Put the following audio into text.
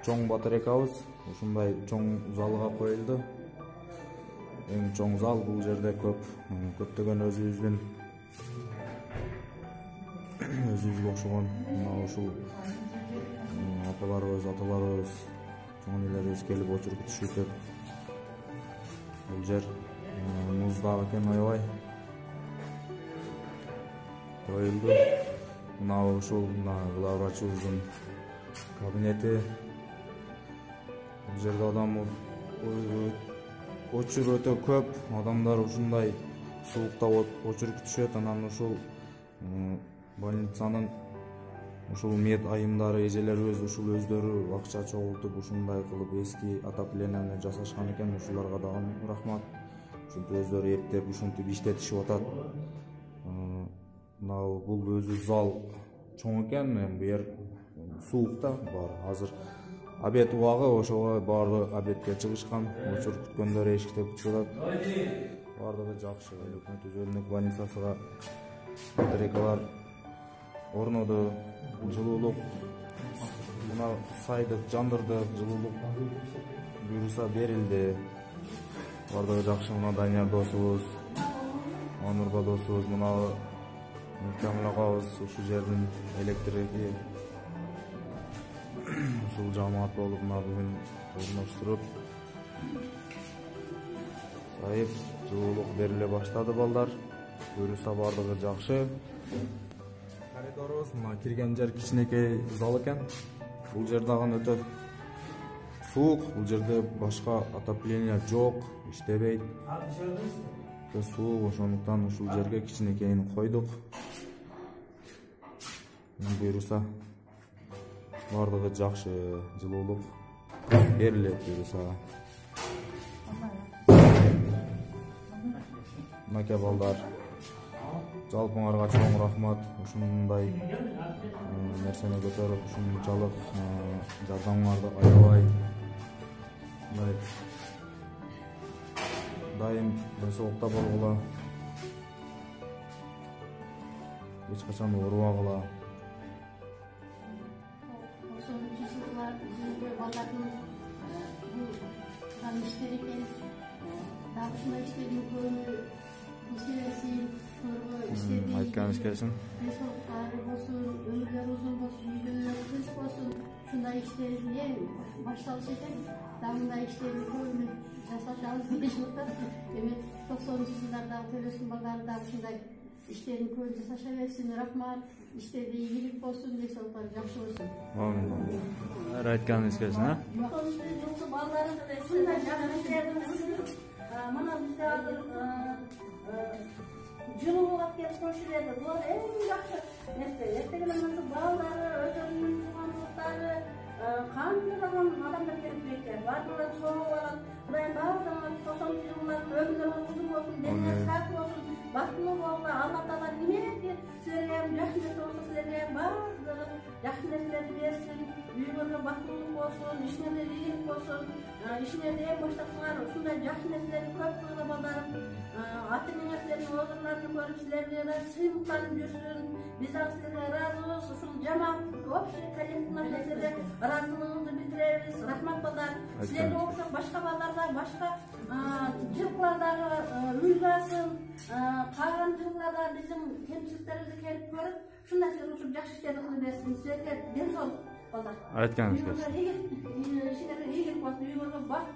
чоң батарейкабыз ушундай чоң залга коюлду. Эң чоң зал бул жерде көптөгөн өзүбүзгө окшогон ушул апаларыбыз, аталарыбыз, чоң энелерибиз келип очур күтүшүп өтөт. Бул жер муздагы экен, аябай коюлду. Мына ушул главврачыбыздын кабинети. Бул жерде адам очур өтө көп. Адамдар ушундай суулукта очур күтүшөт. Анан ушул больницанын ушул мед айымдары, эжелерибиз ушул өздөрү акча чогултуп ушундай кылып эски отоплениени жасашкан экен. Ушуларга дагы рахмат. Ушинтип өздөрү эптеп ушинтип иштетишип атат. Мына бул өзү зал чоң экен. Бу жер суулукта бар. Азыр обед убагы, ошого баары обедке чыгышкан. Очур күткөндөр эшикте күтүп атат. Бардыгы жакшы. Өкмөт өзүнүн больницасына батарейкалар орноду, жылуулук мына сайдык жандырдык, жылуулук буюрса берилди. Бардыгы жакшы. Мына Данияр досубуз, Анурба досубуз, мына Камил агабыз ушул жердин электрики ушул жамаат болуп мына бүгүн орноштуруп сайып жылуулук бериле баштады балдар. Буюрса бардыгы жакшы. Коридорубуз мына кирген жер кичинекей зал экен. Бул жер дагы өтө суук. Бул жерде башка отопление жок, иштебейт. Өтө суук, ошондуктан ушул жерге кичинекейин койдук. Буюрса бардыгы жакшы, жылуулук берилет буюрса. Мынакей балдар, жалпыңарга чоң рахмат. Ушундай нерсени көтөрүп, ушунчалык жардамыңарды аябай дайым денсаулыкта болгула, эч качан оорубагыла. Балдардын бул иштери экен. Дагы ушундай иштердин көбүнө иштебесин, иштеди. Айтканыңыз келсин. Денсаулыктары болсун, өмүрлөрү узун болсун, үйлөнүүлөрү тынч болсун. Ушундай иштердин эң башталыш экен. Дагы мындай иштердин көбүнө жасашабыз дешип атат. Эми 90-жылдардагы төбөстүн балдары дагы ушундай иштердин көбүн жасаша берсин. Рахмат. Иштерде ийгилик болсун, денсаулыктары жакшы болсун. Амин. Айтканыңыз келсин, а? Балдары ушундай жакшы иштердин мына бизде азыр жылуулук келип коюшу керек. Бул эң жакшы нерсе. Эртең менен балдары, өзүнүн туугандыктары, кандайдан адамдар келип кетти. Бардыгы согуп алат. Кудайым баардыгына 90-жылдардын өмүрлөрү узун болсун, денеңиз сак болсун, бактылуу болгула. Алла таала немеге силерге ham жакшы нерсе болсо, силерге ham баардыгы жакшы нерселерди берсин. Үйгөргө бактылуулук болсун, ишиңерде ийгилик болсун. Ишиңерди эң баштапсыңар, ушундай жакшы нерселерди көп кылгыла балдарым. Ата-энеңер силердин озурларын көрүп, силерди сыймыктанып жүрсүн. Биз дагы силерге ыраазыбыз. Ушул жамаат общий коллективный силерге ыраазылыгыбызды билдиребиз. Рахмат балдар. Силерге окшоп башка балдарда, башка жылкылардагы уйласын, калган жылкыларда биздин кемчиликтерибизди келип көрүп, ушундай ушул жакшы иштерди кылып берсин. Силерге денсаулык балдар. Айтканыңыз келсин. Ишиңерге ийгилик болсун, үйгөргө бак